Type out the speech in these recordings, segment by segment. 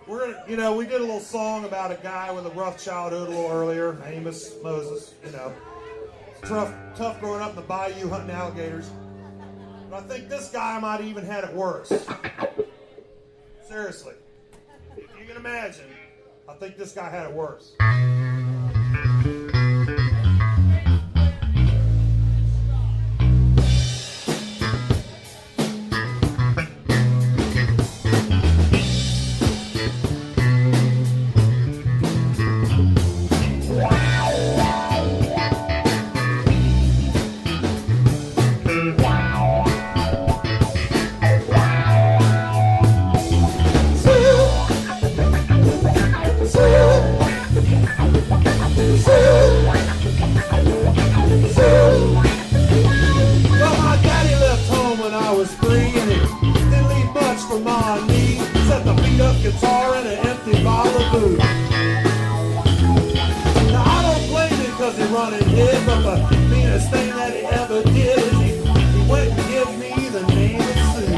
We did a little song about a guy with a rough childhood a little earlier, Amos Moses. Tough growing up in the bayou hunting alligators. But I think this guy might have even had it worse. Seriously, if you can imagine, I think this guy had it worse. Guitar and an empty bottle of booze. Now I don't blame him because he run and hid, but the meanest thing that he ever did is he went and gave me the name of Sue.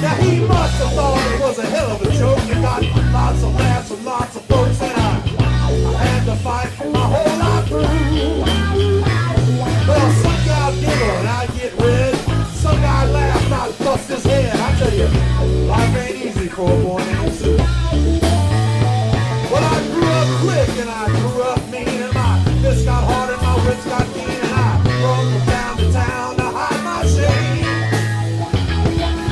Now he must have thought it was a hell of a joke and got lots of laughs from lots of folks, and I had to fight my whole life through. Well, some guy giggle and I get red, some guy laugh and I bust his head. I tell you, life ain't easy for a boy named Sue. Well, I grew up quick and I grew up mean, and my fists got hard and my wits got keen, and I rode from town to town to hide my shame.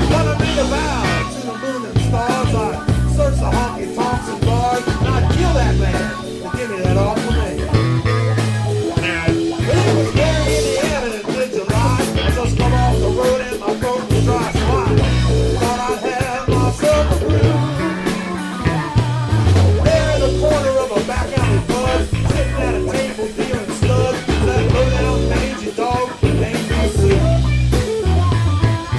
But I made a vow to the moon and stars, I'd search the honky tonks and bars, and I'd kill that man to give me that awful name. But it was very Indiana in mid-July. I just come off the road and my throat was dry, so I thought I'd have myself a brew. There in the corner of a back alley bud, sitting at a table dealing studs, that low-down mangy dog named me Sue.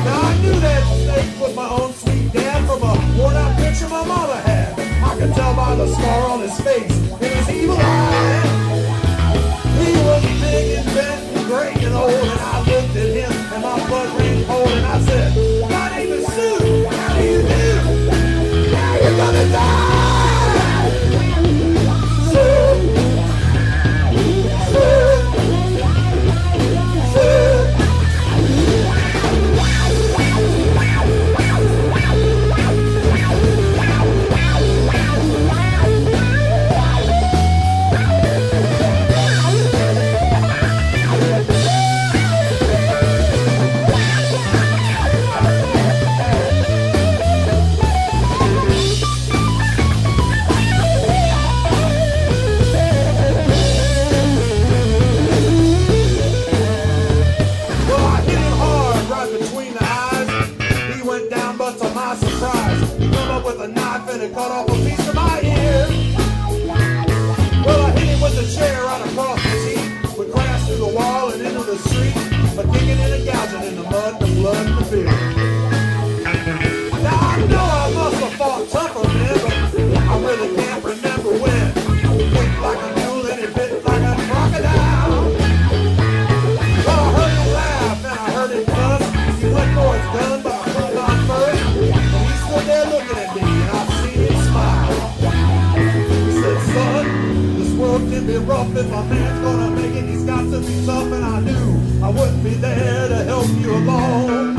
Now I knew that snake was my own sweet dad from a worn-out picture my mother had. I could tell by the scar on his face and his evil eye. He was big and bent and gray and old, and I looked at him and my blood ran cold, and I said, "My name is Sue. How do you do? Now you're gonna die." Sue, Sue, Sue. With a knife and it cut off a piece of my ear. Well, I hit him with a chair right across the teeth. We crashed through the wall and into the street, a kicking and a gouging in the mud, the blood, and the beer. Now I know I must have fought tougher, man, but I really can't remember when. He kicked like a mule and he bit like a crocodile. Well, I heard him laugh and I heard him cuss. He went for his gun, but I pulled on first, and he stood there looking at me, and I seen him smile. He said, "Son, this world can be rough if a man's gonna make it. He's got to be tough," and I knew I wouldn't be there to help you along.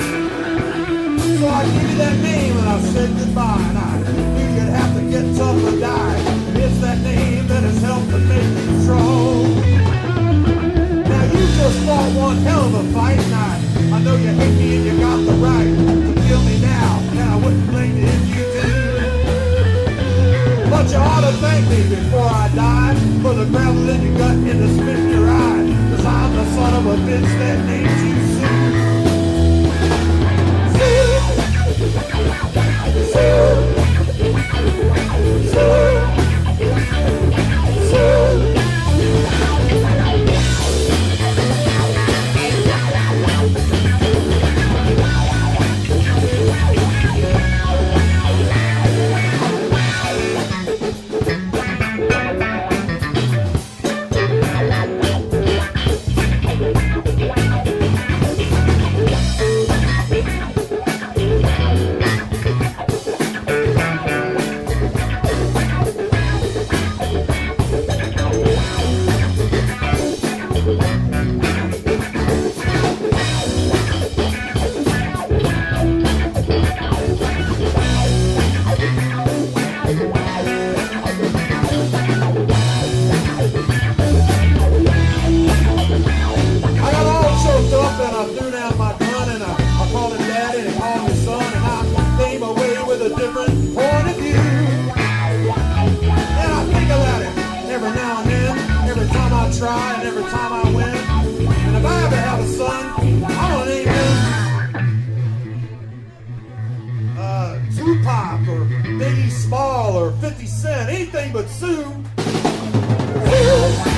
So I gave you that name and I said goodbye, and I knew you'd have to get tough or die. And it's that name that has helped to make you strong. Now you just fought one hell of a fight, and I know you hate me and you got the right to kill me now, and I wouldn't blame you if you did. But you ought to thank me before I die for the gravel in your gut and the spit in your eye, 'cause I'm the son of a bitch that named you Sue. Sue, Sue, Sue. Rock or Biggie Small or 50 Cent, anything but Sue. Sue.